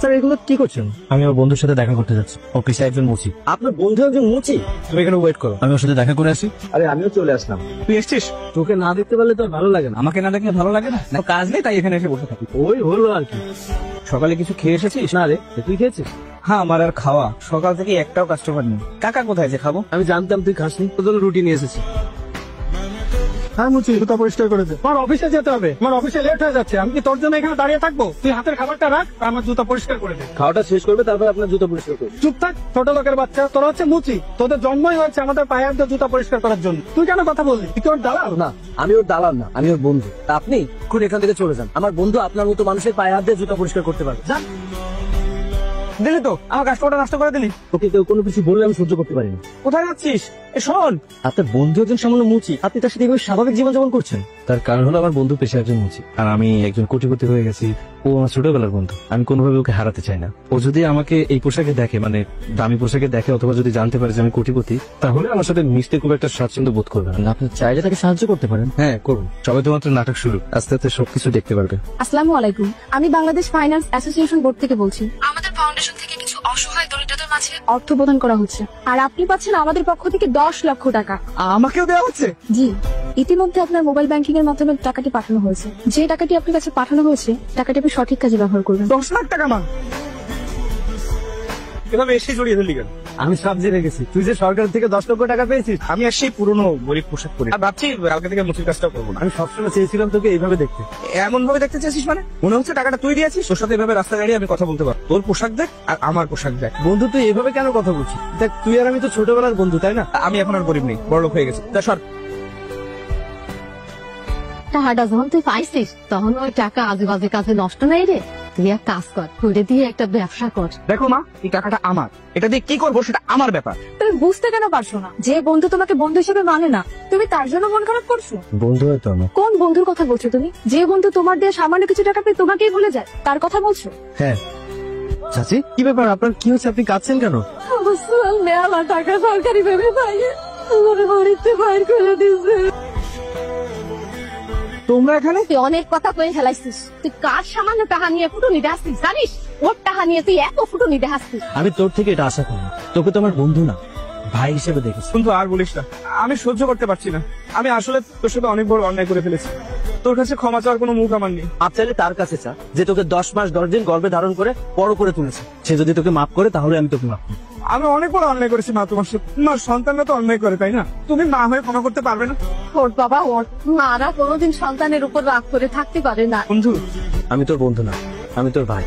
Sir এগুলো কি করছেন? আমি আমার বন্ধুর সাথে দেখা করতে যাচ্ছি, অফিসে একজন মুচি। আপনার বন্ধু একজন মুচি? তুমি এখানে ওয়েট করো, আমি ওর সাথে দেখা করে আসি। আরে আমিও চলে আসলাম। তুই এসছিস? তোকে না দেখতে পারলে তো ভালো লাগে না। আমাকে না দেখলে ভালো লাগে না? না কাজ নেই তাই এখানে এসে বসে থাকি। ওই হলো আর কি। সকালে কিছু খেয়ে এসেছিস? না রে, তুই খেয়েছিস? হ্যাঁ, আমার আর খাওয়া। সকাল থেকে একটাও কাস্টমার নেই। কাকা কোথায় যে খাবো? আমি জানতাম তুই খাসনি, তোর জন্য রুটি নিয়ে এসেছি। হ্যাঁ মুচি, জুতা পরিষ্কার করে দে। আমার অফিসে যেতে হবে, আমার অফিসে লেট হয়ে যাচ্ছে। আমি কি তোর জন্য এখানে দাঁড়িয়ে থাকবো? তুই হাতের খাবারটা রাখ, আর আমার জুতা পরিষ্কার করে দে। খাওয়াটা শেষ করবে, তারপর আপনার জুতো পরিষ্কার করবে। চুপ থাক, ছোট লোকের বাচ্চা। তোরা হচ্ছে মুচি, তোদের জন্মই হয়েছে আমাদের পায়ে হাত দিয়ে জুতা পরিষ্কার করার জন্য। তুই কেন কথা বললি? তুই কি ওর দালাল? না, আমি ওর দালাল না, আমি ওর বন্ধু। তা আপনি এখন এখান থেকে চলে যান। আমার বন্ধু আপনার মতো মানুষের পায়ে হাত দিয়ে জুতা পরিষ্কার করতে পারবে। যান। দিলি তো আমার কাস্টমারটা নষ্ট করে দিলি। তোকে কেউ কোনো কিছু বললে আমি সহ্য করতে পারি না। কোথায় যাচ্ছিস? এ শোন, আপনার বন্ধু একজন সামান্য মুচি, আপনি তার সাথে এভাবে স্বাভাবিক জীবনযাপন করছেন? তার কারণ হলো আমার বন্ধু পেশা একজন মুচি, আর আমি একজন কোটিপতি হয়ে গেছি। ও আমার ছোটবেলার বন্ধু, আমি কোনোভাবে ওকে হারাতে চাই না। ও যদি আমাকে এই পোশাকে দেখে, মানে দামি পোশাকে দেখে, অথবা যদি জানতে পারে যে আমি কোটিপতি, তাহলে আমার সাথে মিশতে খুব একটা স্বাচ্ছন্দ্য বোধ করবে না। আপনি চাইলে তাকে সাহায্য করতে পারেন। হ্যাঁ করুন, সবাই তো মাত্র নাটক শুরু, আস্তে আস্তে সবকিছু দেখতে পারবে। আসসালামু আলাইকুম, আমি বাংলাদেশ ফাইন্যান্স অ্যাসোসিয়েশন বোর্ড থেকে বলছি। আমাদের ফাউন্ডেশন থেকে কিছু অসহায় দরিদ্রদের মাঝে অর্থ প্রদান করা হচ্ছে, আর আপনি পাচ্ছেন আমাদের পক্ষ থেকে 10 লক্ষ টাকা। আমাকেও দেওয়া হচ্ছে? জি, ইতিমধ্যে আপনার মোবাইল ব্যাংকিং এর মাধ্যমে টাকাটি পাঠানো হয়েছে। যে টাকাটি আপনার কাছে পাঠানো হয়েছে, টাকাটি আপনি সঠিক কাজে ব্যবহার করবেন। 10 লাখ টাকা মান এভাবে এসে জড়িয়ে ধরলি কেন? আমি সব জেনে গেছি, তুই যে সরকার থেকে 10 লক্ষ টাকা পেয়েছিস। আমি আর সেই পুরনো গরিব পোশাক পরি, আর ভাবছি কালকে থেকে মুচির কাজটা করবো না। আমি সবসময় চেয়েছিলাম তোকে এইভাবে দেখতে। এমন ভাবে দেখতে চাইছিস মানে? মনে হচ্ছে টাকাটা তুই দিয়েছিস। তোর সাথে এভাবে রাস্তা দাঁড়িয়ে আমি কথা বলতে পারবো। তোর পোশাক দেখ আর আমার পোশাক দেখ। বন্ধু তুই এভাবে কেন কথা বলছিস? দেখ তুই আর আমি তো ছোটবেলার বন্ধু, তাই না? আমি এখন আর গরিব নেই, বড়লোক হয়ে গেছি। তা সর। টাকাটা যখন তুই পাইছিস, তখন ওই টাকা আজে বাজে কাজে নষ্ট নাই রে। তুই এক কাজ কর, করে দিয়ে একটা ব্যবসা কর। দেখো মা, এই টাকাটা আমার, এটা দিয়ে কি করবো সেটা আমার ব্যাপার। তুমি বুঝতে কেন পারছো না? যে বন্ধু তোমাকে বন্ধু হিসেবে মানে না, তুমি তার জন্য মন খারাপ করছো? বন্ধু হয়তো আমার। কোন বন্ধুর কথা বলছো তুমি? যে বন্ধু তোমার দিয়ে সামান্য কিছু টাকা পেয়ে তোমাকেই ভুলে যায়, তার কথা বলছো? হ্যাঁ। চাচি কি ব্যাপার, আপনার কি হচ্ছে? আপনি কাঁদছেন কেন? আমার টাকা সরকারি ভেবে পাইয়ে আমার বাড়িতে বাইর করে দিয়েছে। তোমরা এখানে? তুই অনেক কথা কয়ে ফেলাইছিস। তুই কার সামান্য টাকা নিয়ে ফুটুনি দেখাচ্ছিস জানিস? ওর টাকা নিয়ে তুই এত ফুটুনি দেখাচ্ছিস। আমি তোর থেকে এটা আশা করি। তোকে তো আমার বন্ধু না, ভাই হিসেবে দেখেছি। কিন্তু আর বলিস না, আমি সহ্য করতে পারছি না। আমি আসলে তোর সাথে অনেক বড় অন্যায় করে ফেলেছি। তোর কাছে ক্ষমা চাওয়ার কোনো মুখ আমার নেই। আপ চাইলে তার কাছে চা, যে তোকে 10 মাস 10 দিন গর্ভে ধারণ করে বড় করে তুলেছে। সে যদি তোকে মাফ করে, তাহলে আমি তোকে মাফ করি। আমি অনেক বড় অন্যায় করেছি মা তোমার সাথে। তোমার সন্তানরা তো অন্যায় করে, তাই না? তুমি মা হয়ে ক্ষমা করতে পারবে না? ওর বাবা, ওর মারা কোনোদিন সন্তানের উপর রাগ করে থাকতে পারে না। বন্ধু, আমি তোর বন্ধু না, আমি তোর ভাই।